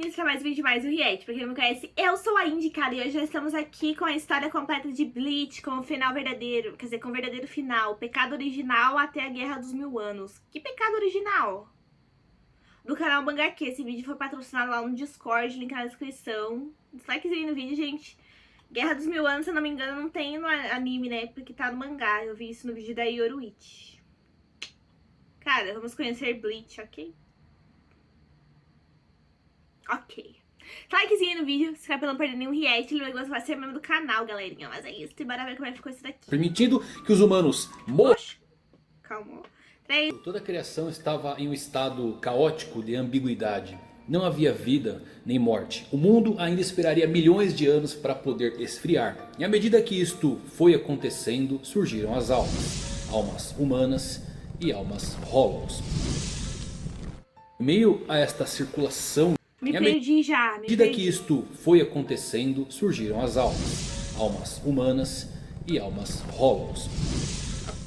bem-vindos para mais um vídeo, mais um react. Pra quem não me conhece, eu sou a Indy, cara, e hoje já estamos aqui com a história completa de Bleach, com o final verdadeiro, quer dizer, com o verdadeiro final, pecado original até a Guerra dos Mil Anos. Que pecado original? Do canal Mangaque. Esse vídeo foi patrocinado lá no Discord, link na descrição. Dislikezinho no vídeo, gente. Guerra dos Mil Anos, se eu não me engano, não tem no anime, né, porque tá no mangá. Eu vi isso no vídeo da Yoruichi. Cara, vamos conhecer Bleach, ok? Ok. Likezinho no vídeo, se inscreve pra não perder nenhum react. Lembrando que você vai ser membro do canal, galerinha. Mas é isso, e bora ver como é que ficou isso daqui. Permitindo que os humanos morram. Calma. 3. Toda a criação estava em um estado caótico de ambiguidade. Não havia vida nem morte. O mundo ainda esperaria milhões de anos para poder esfriar. E à medida que isto foi acontecendo, surgiram as almas. Almas humanas e almas Hollows. Em meio a esta circulação, Me perdi já, à medida que isto foi acontecendo, surgiram as almas. Almas humanas e almas Hollows.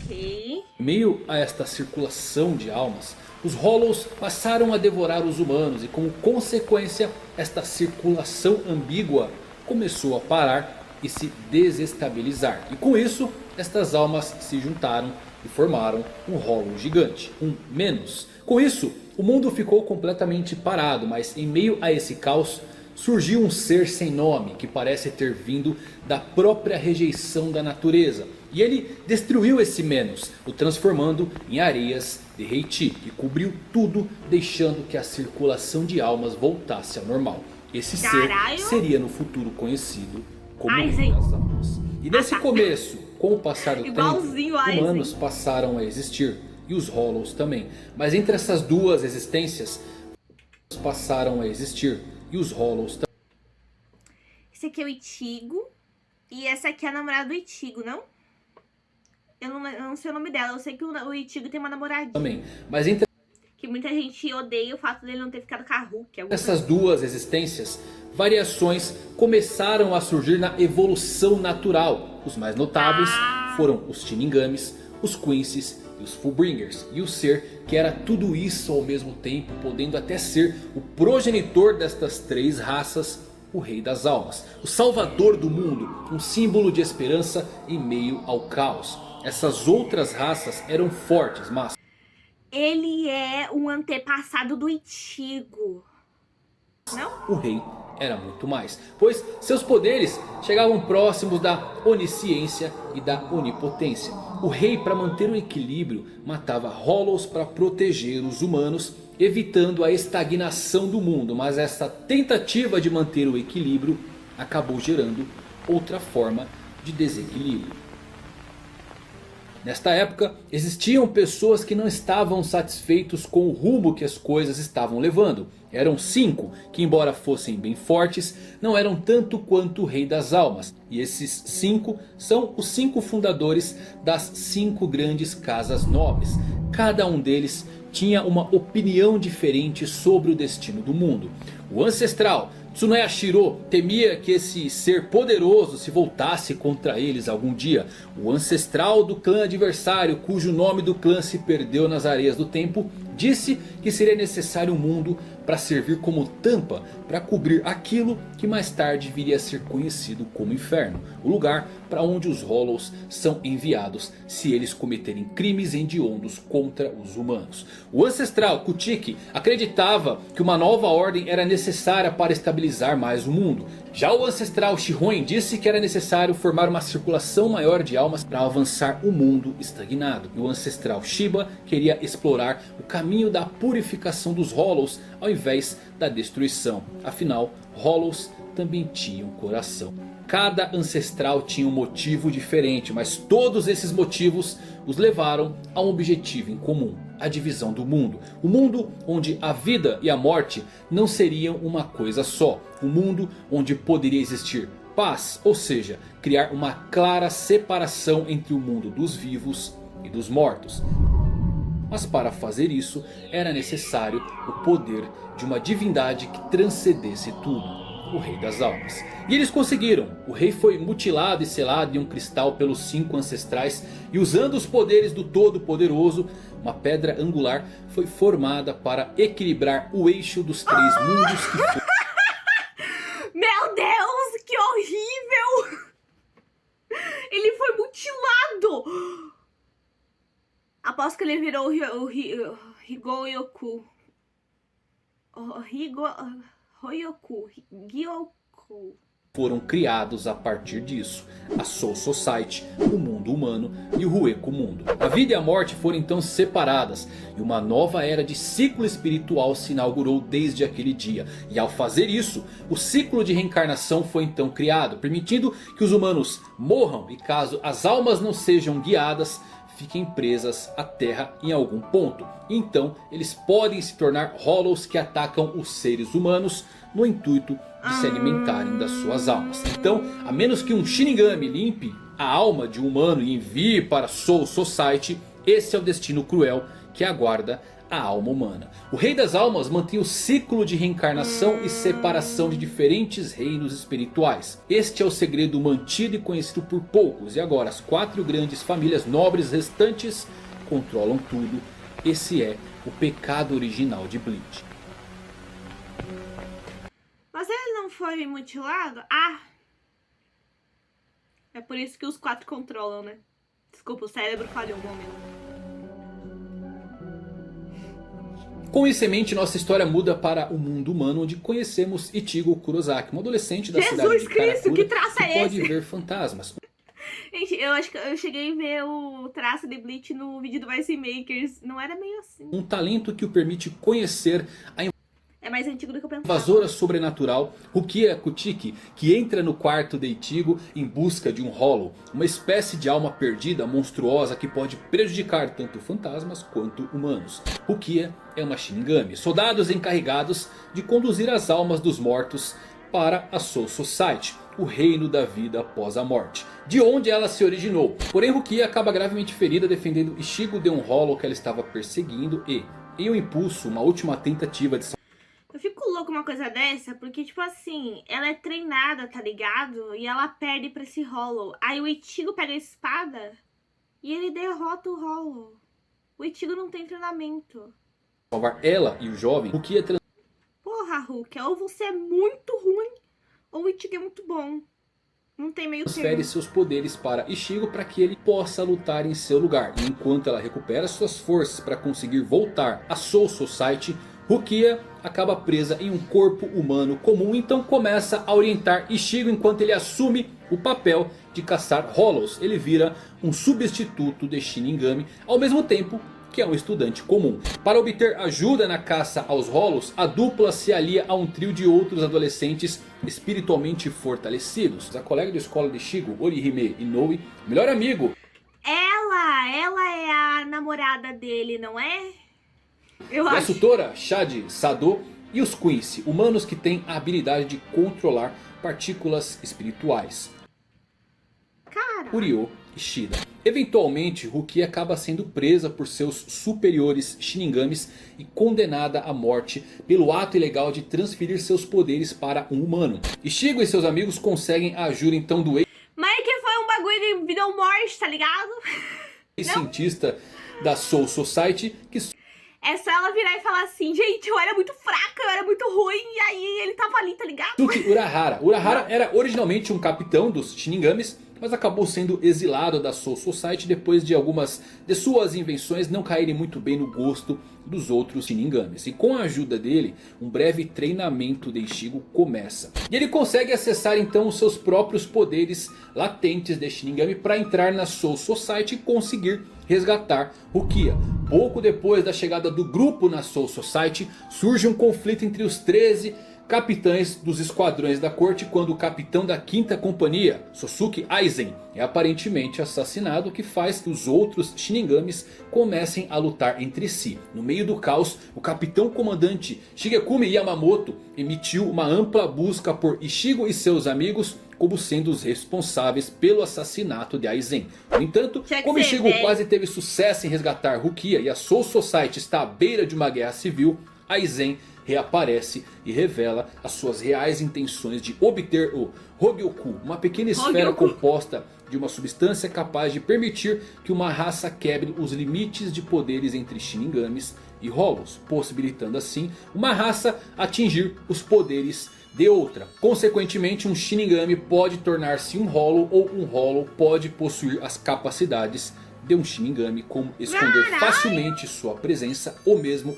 Ok. Em meio a esta circulação de almas, os Hollows passaram a devorar os humanos. E como consequência, esta circulação ambígua começou a parar e se desestabilizar. E com isso, estas almas se juntaram e formaram um Hollow gigante, um Menos. Com isso, o mundo ficou completamente parado, mas em meio a esse caos surgiu um ser sem nome que parece ter vindo da própria rejeição da natureza. E ele destruiu esse Menos, o transformando em areias de Heiti, e cobriu tudo, deixando que a circulação de almas voltasse ao normal. Esse ser seria no futuro conhecido como Rei das Almas. E nesse começo, com o passar do tempo, humanos passaram a existir. E os Hollows também. Mas entre essas duas existências, passaram a existir. E os Hollows também. Esse aqui é o Ichigo. E essa aqui é a namorada do Ichigo, não? Eu não sei o nome dela. Eu sei que o Ichigo tem uma namoradinha. Também. Mas entre que muita gente odeia o fato dele não ter ficado com a Hulk. Essas duas existências, variações começaram a surgir na evolução natural. Os mais notáveis foram os Shinigamis, os Quincy's e os Fullbringers. E o ser que era tudo isso ao mesmo tempo, podendo até ser o progenitor destas três raças, o Rei das Almas. O salvador do mundo, um símbolo de esperança em meio ao caos. Essas outras raças eram fortes, mas ele é um antepassado do Ichigo. Não? O rei era muito mais, pois seus poderes chegavam próximos da onisciência e da onipotência. O rei, para manter o equilíbrio, matava Hollows para proteger os humanos, evitando a estagnação do mundo. Mas essa tentativa de manter o equilíbrio acabou gerando outra forma de desequilíbrio. Nesta época, existiam pessoas que não estavam satisfeitos com o rumo que as coisas estavam levando. Eram 5 que, embora fossem bem fortes, não eram tanto quanto o Rei das Almas. E esses 5 são os 5 fundadores das 5 grandes casas nobres. Cada um deles tinha uma opinião diferente sobre o destino do mundo. O ancestral Tsunoya Shiro temia que esse ser poderoso se voltasse contra eles algum dia. O ancestral do clã adversário, cujo nome do clã se perdeu nas areias do tempo, disse que seria necessário um mundo para servir como tampa para cobrir aquilo que mais tarde viria a ser conhecido como Inferno. O lugar para onde os Hollows são enviados se eles cometerem crimes hediondos contra os humanos. O ancestral Kuchiki acreditava que uma nova ordem era necessária para estabilizar mais o mundo. Já o ancestral Shihoin disse que era necessário formar uma circulação maior de almas para avançar o mundo estagnado. E o ancestral Shiba queria explorar o caminho da purificação dos Hollows ao invés da destruição. Afinal, Hollows também tinham coração. Cada ancestral tinha um motivo diferente, mas todos esses motivos os levaram a um objetivo em comum: a divisão do mundo. Um mundo onde a vida e a morte não seriam uma coisa só. Um mundo onde poderia existir paz, ou seja, criar uma clara separação entre o mundo dos vivos e dos mortos. Mas para fazer isso era necessário o poder de uma divindade que transcendesse tudo. O Rei das Almas. E eles conseguiram. O rei foi mutilado e selado em um cristal pelos 5 ancestrais. E usando os poderes do Todo-Poderoso, uma pedra angular foi formada para equilibrar o eixo dos 3 mundos que foi Aposto que ele virou o Higoyoku. Ryoku. Gyoku. Foram criados a partir disso. A Soul Society, o mundo humano e o Hueco Mundo. A vida e a morte foram então separadas. E uma nova era de ciclo espiritual se inaugurou desde aquele dia. E ao fazer isso, o ciclo de reencarnação foi então criado. Permitindo que os humanos morram e caso as almas não sejam guiadas, fiquem presas à terra em algum ponto. Então eles podem se tornar Hollows que atacam os seres humanos no intuito de se alimentarem das suas almas. Então, a menos que um Shinigami limpe a alma de um humano e envie para a Soul Society, esse é o destino cruel que aguarda a alma humana. O Rei das Almas mantém o ciclo de reencarnação e separação de diferentes reinos espirituais. Este é o segredo mantido e conhecido por poucos. E agora as 4 grandes famílias nobres restantes controlam tudo. Esse é o pecado original de Bleach. Mas ele não foi mutilado? Ah! É por isso que os 4 controlam, né? Desculpa, o cérebro falhou um momento. Com isso em mente, nossa história muda para o mundo humano, onde conhecemos Ichigo Kurosaki, um adolescente da cidade de Karakura Cristo, que traço é pode esse? ver fantasmas. Gente, eu acho que eu cheguei a ver o traço de Bleach no vídeo do Vice Makers. Não era meio assim. Um talento que o permite conhecer a É mais antigo do que eu pensava. invasora sobrenatural Rukia Kuchiki, que entra no quarto de Ichigo em busca de um Hollow. Uma espécie de alma perdida monstruosa que pode prejudicar tanto fantasmas quanto humanos. Rukia é uma Shinigami, soldados encarregados de conduzir as almas dos mortos para a Soul Society, o reino da vida após a morte, de onde ela se originou. Porém Rukia acaba gravemente ferida defendendo Ichigo de um Hollow que ela estava perseguindo e, em um impulso, uma última tentativa de Eu fico louco uma coisa dessa, porque, tipo assim, ela é treinada, tá ligado? E ela perde pra esse Hollow. Aí o Ichigo pega a espada e ele derrota o Hollow. O Ichigo não tem treinamento. salvar ela e o jovem, Rukia Porra, Hulk, ou você é muito ruim, ou o Ichigo é muito bom. Não tem meio transfere termo. seus poderes para Ichigo para que ele possa lutar em seu lugar. E enquanto ela recupera suas forças para conseguir voltar à Soul Society, Rukia acaba presa em um corpo humano comum. Então começa a orientar Ichigo enquanto ele assume o papel de caçar Hollows. Ele vira um substituto de Shinigami ao mesmo tempo que é um estudante comum. Para obter ajuda na caça aos Hollows, a dupla se alia a um trio de outros adolescentes espiritualmente fortalecidos. A colega de escola de Ichigo, Orihime Inoue, melhor amigo. Ela é a namorada dele, não é? Eu A acho. tutora Shade Sado e os Quincy, humanos que têm a habilidade de controlar partículas espirituais. Cara. Kuryo Ishida. Eventualmente, Rukia acaba sendo presa por seus superiores Shinigamis e condenada à morte pelo ato ilegal de transferir seus poderes para um humano. Ichigo e seus amigos conseguem a ajuda então do Mas que foi um bagulho de vida ou morte, tá ligado? ex-cientista da Soul Society, que É só ela virar e falar assim, gente, eu era muito fraca, eu era muito ruim, e aí ele tava ali, tá ligado? Suki Urahara. Urahara era originalmente um capitão dos Shinigamis, mas acabou sendo exilado da Soul Society depois de algumas de suas invenções não caírem muito bem no gosto dos outros Shinigamis. E com a ajuda dele, um breve treinamento de Ichigo começa. E ele consegue acessar então os seus próprios poderes latentes de Shinigami para entrar na Soul Society e conseguir resgatar Rukia. Pouco depois da chegada do grupo na Soul Society, surge um conflito entre os 13 capitães dos esquadrões da corte, quando o capitão da 5ª companhia, Sosuke Aizen, é aparentemente assassinado, o que faz que os outros Shinigamis comecem a lutar entre si. No meio do caos, o capitão comandante Shigekumi Yamamoto emitiu uma ampla busca por Ichigo e seus amigos, como sendo os responsáveis pelo assassinato de Aizen. No entanto, como Ichigo quase teve sucesso em resgatar Rukia e a Soul Society está à beira de uma guerra civil, Aizen reaparece e revela as suas reais intenções de obter o Hogyoku, uma pequena esfera composta de uma substância capaz de permitir que uma raça quebre os limites de poderes entre Shinigamis e Hollows, possibilitando assim uma raça atingir os poderes de outra. Consequentemente, um Shinigami pode tornar-se um Hollow ou um Hollow pode possuir as capacidades de um Shinigami, como esconder facilmente sua presença ou mesmo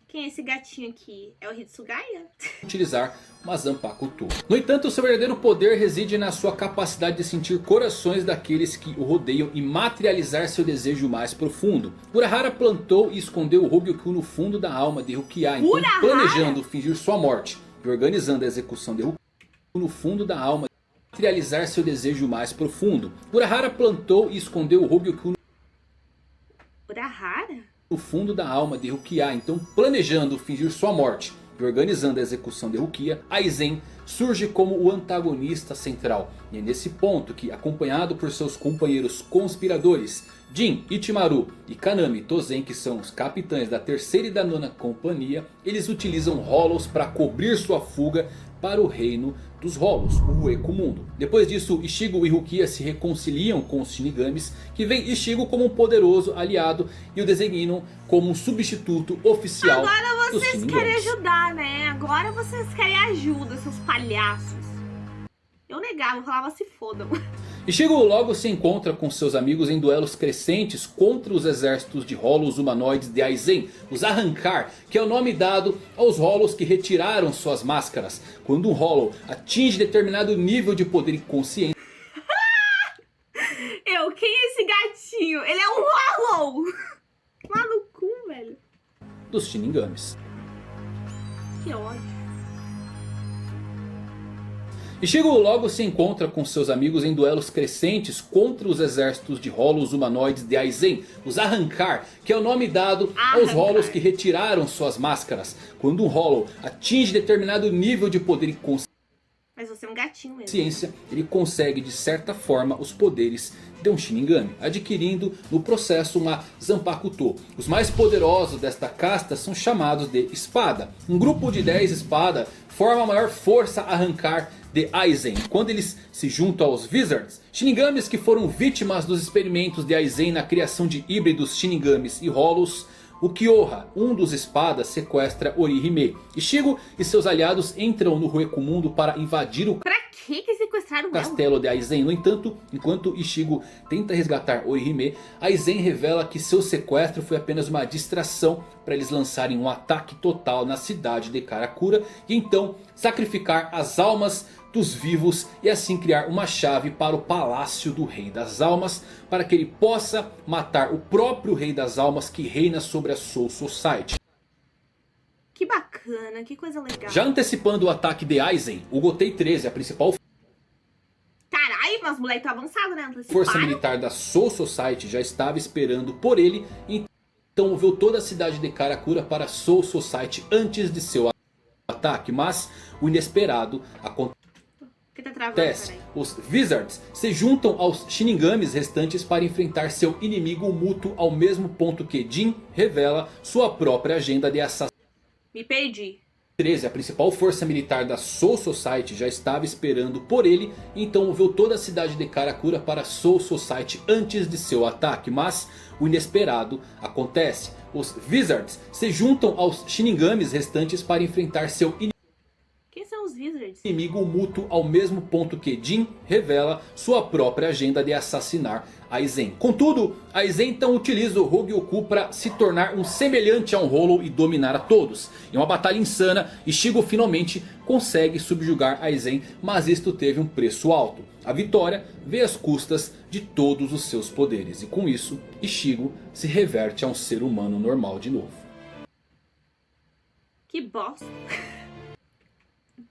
Quem é esse gatinho aqui? É o Hitsugaya? utilizar uma Zanpakuto. No entanto, seu verdadeiro poder reside na sua capacidade de sentir corações daqueles que o rodeiam e materializar seu desejo mais profundo. Urahara plantou e escondeu o Hogyoku no fundo da alma de Rukia, então planejando fingir sua morte e organizando a execução de Rukia no fundo da alma, materializar seu desejo mais profundo. Urahara plantou e escondeu o Hogyoku Urahara? no fundo da alma de Rukia, então planejando fingir sua morte e organizando a execução de Rukia, Aizen surge como o antagonista central. E é nesse ponto que, acompanhado por seus companheiros conspiradores Jin, Ichimaru e Kanami Tozen, que são os capitães da terceira e da nona companhia, eles utilizam Hollows para cobrir sua fuga para o reino dos Hollows, o Ecomundo. Depois disso, Ichigo e Rukia se reconciliam com os Shinigamis, que veem Ichigo como um poderoso aliado e o designam como um substituto oficial dos Shinigamis. Agora vocês querem ajudar, né? Agora vocês querem ajuda, seus palhaços. Eu negava, eu falava se fodam. Ichigo logo se encontra com seus amigos em duelos crescentes contra os exércitos de Hollows humanoides de Aizen, os Arrancar, que é o nome dado aos Hollows que retiraram suas máscaras. Quando um Hollow atinge determinado nível de poder e consciência... Quem é esse gatinho? Ele é um Hollow! Lá no cu, velho. Dos Shinigamis. Que ódio. Ichigo logo se encontra com seus amigos em duelos crescentes contra os exércitos de Hollows humanoides de Aizen, os Arrancar, que é o nome dado aos Hollows que retiraram suas máscaras. Quando um Hollow atinge determinado nível de poder e Mas você é um gatinho mesmo. consciência, ele consegue de certa forma os poderes de um Shinigami, adquirindo no processo uma Zanpakuto. Os mais poderosos desta casta são chamados de Espada. Um grupo de 10 Espada forma a maior força a arrancar de Aizen. Quando eles se juntam aos Wizards, Shinigamis que foram vítimas dos experimentos de Aizen na criação de híbridos Shinigamis e Hollows, o Kyoha, um dos espadas, sequestra Orihime. Ichigo e seus aliados entram no Ecomundo para invadir o Pra que sequestraram ela? castelo de Aizen. No entanto, enquanto Ichigo tenta resgatar Orihime, Aizen revela que seu sequestro foi apenas uma distração para eles lançarem um ataque total na cidade de Karakura e então sacrificar as almas dos vivos e assim criar uma chave para o palácio do Rei das Almas, para que ele possa matar o próprio Rei das Almas que reina sobre a Soul Society. Que bacana, que coisa legal. Já antecipando o ataque de Aizen, o Gotei 13, a principal Caralho, mas moleque tá avançado, né? força militar da Soul Society já estava esperando por ele. Então moveu toda a cidade de Karakura para a Soul Society antes de seu ataque. Mas o inesperado acontece. Os Wizards se juntam aos Shinigamis restantes para enfrentar seu inimigo mútuo, ao mesmo ponto que Jin revela sua própria agenda de assassinato. Me perdi. 13, a principal força militar da Soul Society já estava esperando por ele. Então moveu toda a cidade de Karakura para a Soul Society antes de seu ataque. Mas o inesperado acontece. Os Wizards se juntam aos Shinigamis restantes para enfrentar seu inimigo. Quem são os Wizards? Inimigo mútuo, ao mesmo ponto que Jin revela sua própria agenda de assassinar Aizen. Contudo, Aizen então utiliza o Hogyoku para se tornar um semelhante a um Hollow e dominar a todos. Em uma batalha insana, Ichigo finalmente consegue subjugar Aizen, mas isto teve um preço alto. A vitória veio às custas de todos os seus poderes e com isso, Ichigo se reverte a um ser humano normal de novo. Que bosta.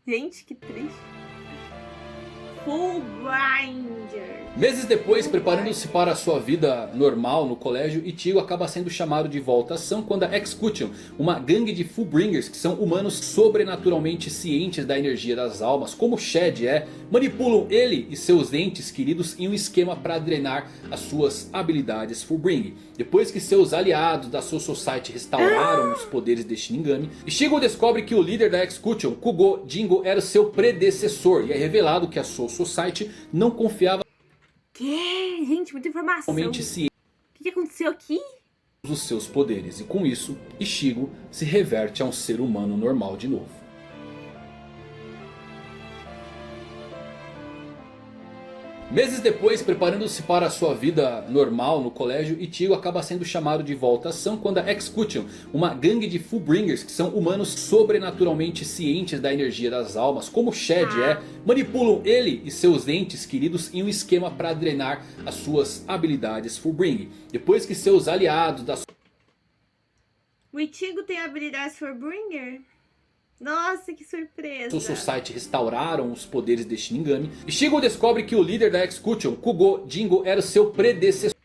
Gente, que triste. Full Grinder. Meses depois, preparando-se para a sua vida normal no colégio, Ichigo acaba sendo chamado de volta à ação quando a Execution, uma gangue de Fullbringers que são humanos sobrenaturalmente cientes da energia das almas, como Shed é, manipulam ele e seus entes queridos em um esquema para drenar as suas habilidades Fullbring. Depois que seus aliados da Soul Society restauraram os poderes de Shinigami, Ichigo descobre que o líder da Execution, Kugo Jingo, era o seu predecessor e é revelado que a Soul Society não confiava Que? Gente, muita informação. realmente ciente O que aconteceu aqui? dos seus poderes e com isso, Ichigo se reverte a um ser humano normal de novo. Meses depois, preparando-se para a sua vida normal no colégio, Ichigo acaba sendo chamado de volta à ação quando a Execution, uma gangue de Fullbringers que são humanos sobrenaturalmente cientes da energia das almas, como Shed manipulam ele e seus entes queridos em um esquema para drenar as suas habilidades Fullbring. Depois que seus aliados da O Ichigo tem habilidades Fullbringer? Nossa, que surpresa. Soul Society restauraram os poderes de Shinigami. Ichigo descobre que o líder da Execution, Kugo Jingo, era o seu predecessor.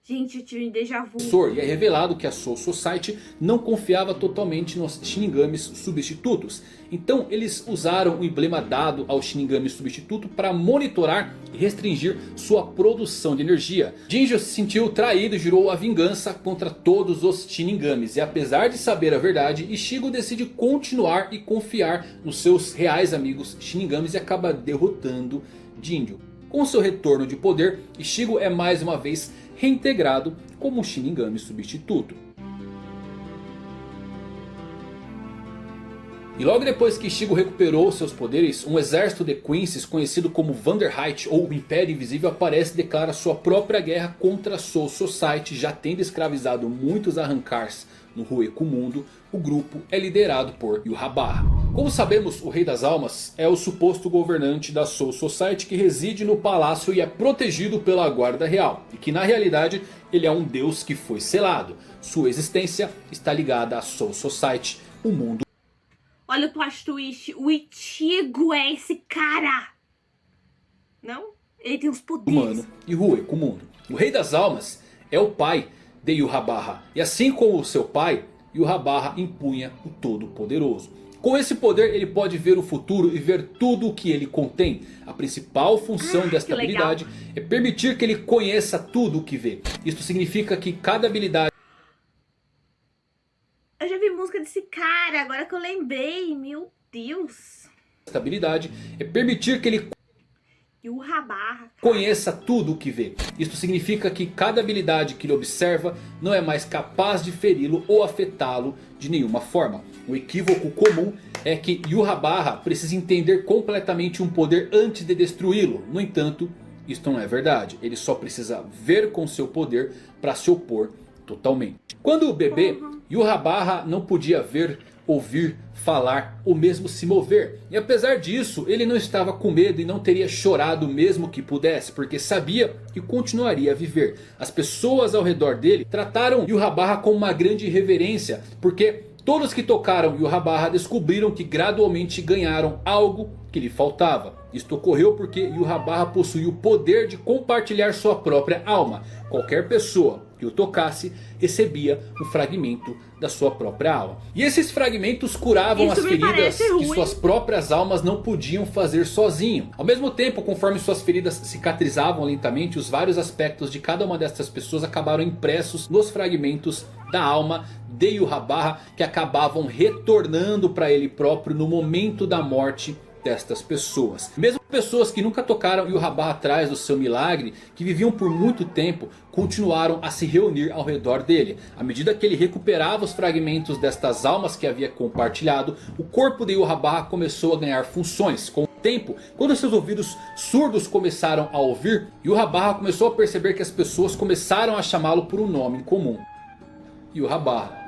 Gente, eu tive um déjà vu. E é revelado que a Soul Society não confiava totalmente nos Shinigamis substitutos. Então eles usaram o emblema dado ao Shinigami substituto para monitorar e restringir sua produção de energia. Jinjo se sentiu traído e jurou a vingança contra todos os Shinigamis. E apesar de saber a verdade, Ichigo decide continuar e confiar nos seus reais amigos Shinigamis e acaba derrotando Jinjo. Com seu retorno de poder, Ichigo é mais uma vez reintegrado como Shinigami substituto. E logo depois que Ichigo recuperou seus poderes, um exército de Quincy's conhecido como Vanderheit ou o Império Invisível aparece e declara sua própria guerra contra a Soul Society. Já tendo escravizado muitos Arrancars no Rueco-Mundo, o grupo é liderado por Yhwach. Como sabemos, o Rei das Almas é o suposto governante da Soul Society que reside no palácio e é protegido pela Guarda Real. E que na realidade ele é um deus que foi selado. Sua existência está ligada à Soul Society, o mundo. Olha o plot twist, o Ichigo é esse cara. Não? Ele tem os poderes. Humano e Rueco-Mundo. O Rei das Almas é o pai de Yhwach. E assim como o seu pai, Yhwach impunha o Todo-Poderoso. Com esse poder ele pode ver o futuro e ver tudo o que ele contém. A principal função desta habilidade é permitir que ele conheça tudo o que vê. Isto significa que cada habilidade... Eu já vi música desse cara, agora que eu lembrei, meu Deus. Esta habilidade é permitir que ele conheça tudo o que vê. Isto significa que cada habilidade que ele observa não é mais capaz de feri-lo ou afetá-lo de nenhuma forma. O equívoco comum é que Yhwach precisa entender completamente um poder antes de destruí-lo. No entanto, isto não é verdade. Ele só precisa ver com seu poder para se opor totalmente. Quando o bebê, Yhwach não podia ver, ouvir, falar ou mesmo se mover. E apesar disso, ele não estava com medo e não teria chorado mesmo que pudesse, porque sabia que continuaria a viver. As pessoas ao redor dele trataram Yhwach com uma grande reverência, porque todos que tocaram Yhwach descobriram que gradualmente ganharam algo que lhe faltava. Isto ocorreu porque Yhwach possuía o poder de compartilhar sua própria alma. Qualquer pessoa que o tocasse recebia um fragmento da sua própria alma. E esses fragmentos curavam as feridas que suas próprias almas não podiam fazer sozinho. Ao mesmo tempo, conforme suas feridas cicatrizavam lentamente, os vários aspectos de cada uma dessas pessoas acabaram impressos nos fragmentos da alma de Yhwach, que acabavam retornando para ele próprio no momento da morte destas pessoas. Mesmo pessoas que nunca tocaram Yhwach atrás do seu milagre, que viviam por muito tempo, continuaram a se reunir ao redor dele. À medida que ele recuperava os fragmentos destas almas que havia compartilhado, o corpo de Yhwach começou a ganhar funções. Com o tempo, quando seus ouvidos surdos começaram a ouvir, Yhwach começou a perceber que as pessoas começaram a chamá-lo por um nome comum: Yhwach.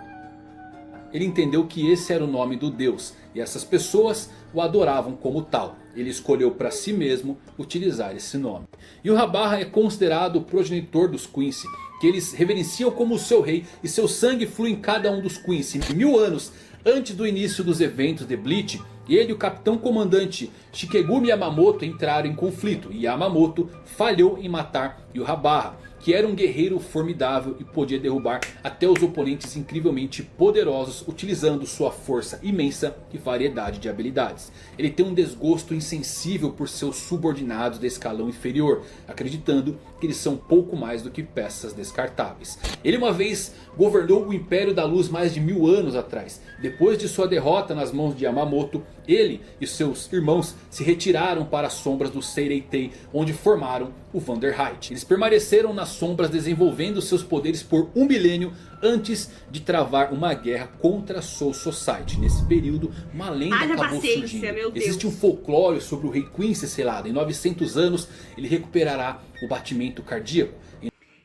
Ele entendeu que esse era o nome do Deus e essas pessoas o adoravam como tal. Ele escolheu para si mesmo utilizar esse nome. Yhwach é considerado o progenitor dos Quincy, que eles reverenciam como seu rei e seu sangue flui em cada um dos Quincy. 1000 anos antes do início dos eventos de Bleach, ele e o capitão comandante Shikegumi Yamamoto entraram em conflito e Yamamoto falhou em matar Yhwach, que era um guerreiro formidável e podia derrubar até os oponentes incrivelmente poderosos utilizando sua força imensa e variedade de habilidades. Ele tem um desgosto insensível por seus subordinados de escalão inferior, acreditando que eles são pouco mais do que peças descartáveis. Ele uma vez governou o Império da Luz mais de 1000 anos atrás. Depois de sua derrota nas mãos de Yamamoto, Ele e seus irmãos se retiraram para as sombras do Seireitei, onde formaram o Vanderheit. Eles permaneceram nas sombras desenvolvendo seus poderes por 1 milênio antes de travar uma guerra contra a Soul Society. Nesse período, uma lenda acabou surgindo. Meu Deus. Existe um folclore sobre o Rei Quincy selado. Em 900 anos ele recuperará o batimento cardíaco.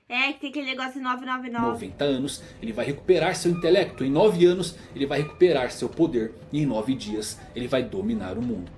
É, que tem aquele negócio de 999. 90 anos ele vai recuperar seu intelecto. Em 9 anos ele vai recuperar seu poder. E em 9 dias ele vai dominar o mundo.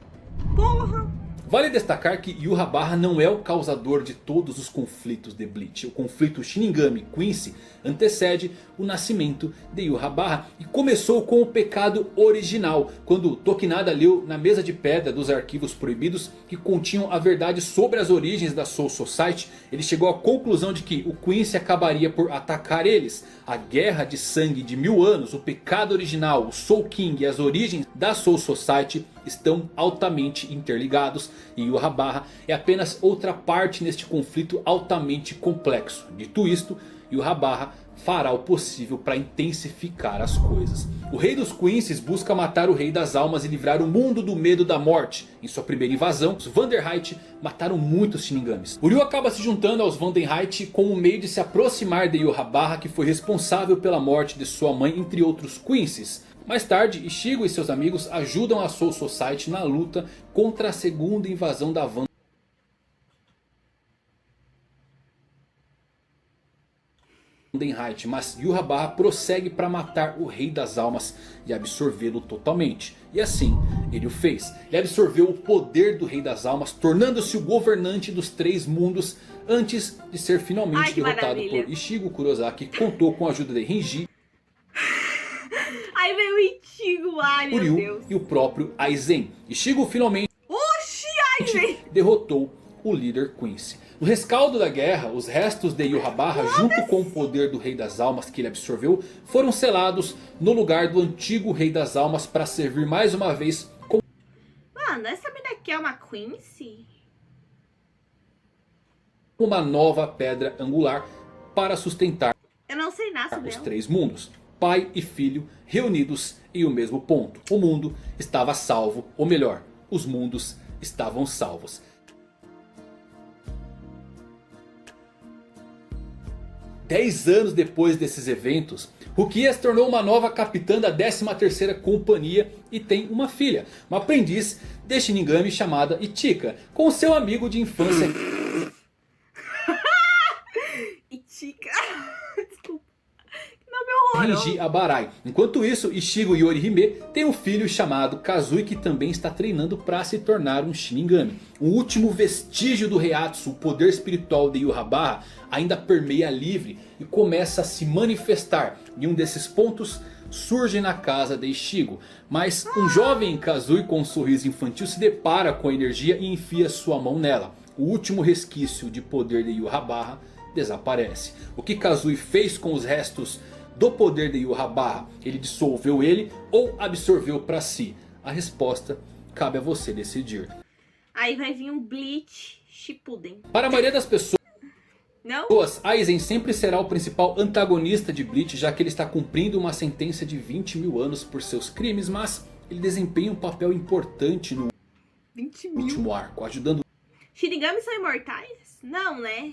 Porra! Vale destacar que Yhwach não é o causador de todos os conflitos de Bleach. O conflito Shinigami Quincy antecede o nascimento de Yhwach e começou com o pecado original, quando Tokinada leu na mesa de pedra dos arquivos proibidos que continham a verdade sobre as origens da Soul Society. Ele chegou à conclusão de que o Quincy acabaria por atacar eles. A guerra de sangue de 1000 anos, o pecado original, o Soul King e as origens da Soul Society estão altamente interligados. E Yhwach é apenas outra parte neste conflito altamente complexo. Dito isto, Yhwach fará o possível para intensificar as coisas. O Rei dos Quincy's busca matar o Rei das Almas e livrar o mundo do medo da morte. Em sua primeira invasão, os Vanderheit mataram muitos Shinigamis. O Ryu acaba se juntando aos Vanderheit como um meio de se aproximar de Yhwach, que foi responsável pela morte de sua mãe, entre outros Quincy's. Mais tarde, Ichigo e seus amigos ajudam a Soul Society na luta contra a segunda invasão da Vandenheit, mas Yhwach prossegue para matar o Rei das Almas e absorvê-lo totalmente. E assim ele o fez. Ele absorveu o poder do Rei das Almas, tornando-se o governante dos 3 mundos antes de ser finalmente derrotado por Ichigo Kurosaki, que contou com a ajuda de Renji. Aí veio o Ichigo, ai meu Ryu Deus. E o próprio Aizen. Ichigo finalmente Aizen derrotou o líder Quincy. No rescaldo da guerra, os restos de Yhwach, junto com o poder do Rei das Almas que ele absorveu, foram selados no lugar do antigo Rei das Almas para servir mais uma vez como Mano, essa mina aqui é uma Quincy? uma nova pedra angular para sustentar Eu não sei nada os dela. 3 mundos. Pai e filho reunidos em o mesmo ponto. O mundo estava salvo, ou melhor, os mundos estavam salvos. Dez anos depois desses eventos, Rukia se tornou uma nova capitã da 13ª companhia e tem uma filha, uma aprendiz de Shinigami chamada Ichika, com seu amigo de infância Ichika. Desculpa. Que nome horroroso. Renji Abarai. Enquanto isso, Ichigo e Orihime têm um filho chamado Kazui, que também está treinando para se tornar um Shinigami. O último vestígio do Reiatsu, o poder espiritual de Yhwach, ainda permeia livre e começa a se manifestar. E um desses pontos surge na casa de Ichigo. Mas um jovem Kazui com um sorriso infantil se depara com a energia e enfia sua mão nela. O último resquício de poder de Yhwach desaparece. O que Kazui fez com os restos do poder de Yhwach? Ele dissolveu ele ou absorveu para si? A resposta cabe a você decidir. Aí vai vir um Bleach Shippuden. Para a maioria das pessoas, Não? Aizen sempre será o principal antagonista de Bleach, já que ele está cumprindo uma sentença de 20.000 anos por seus crimes, mas ele desempenha um papel importante no 20 mil. último arco, ajudando Shinigamis são imortais? Não, né?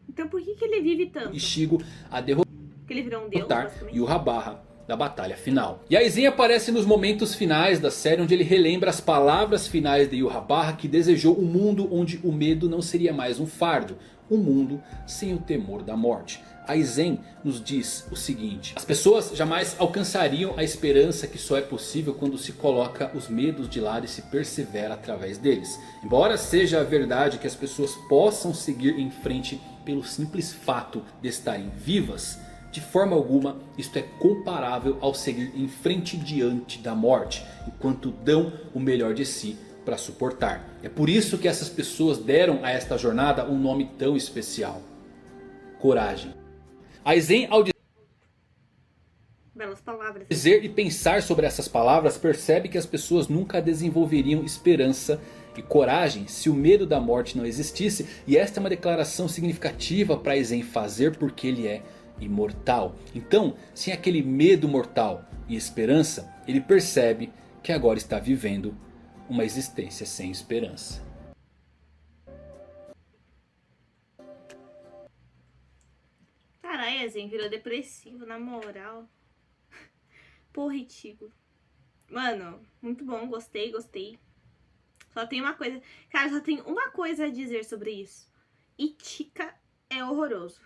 Então por que ele vive tanto? Ichigo a Porque ele virou um deus, derrotar basicamente? Yhwach da batalha final. E Aizen aparece nos momentos finais da série, onde ele relembra as palavras finais de Yhwach, que desejou um mundo onde o medo não seria mais um fardo. Um mundo sem o temor da morte. Aizen nos diz o seguinte: as pessoas jamais alcançariam a esperança, que só é possível quando se coloca os medos de lado e se persevera através deles. Embora seja a verdade que as pessoas possam seguir em frente pelo simples fato de estarem vivas, de forma alguma isto é comparável ao seguir em frente diante da morte, enquanto dão o melhor de si para suportar. É por isso que essas pessoas deram a esta jornada um nome tão especial: coragem. Aizen, ao Belas palavras. dizer e pensar sobre essas palavras, percebe que as pessoas nunca desenvolveriam esperança e coragem se o medo da morte não existisse. E esta é uma declaração significativa para Aizen fazer, porque ele é imortal. Então, sem aquele medo mortal e esperança, ele percebe que agora está vivendo uma existência sem esperança. Caralho, assim, virou depressivo, na moral. Porra, Itigo. Mano, muito bom, gostei, gostei. Só tem uma coisa... Cara, só tem uma coisa a dizer sobre isso. Itika é horroroso.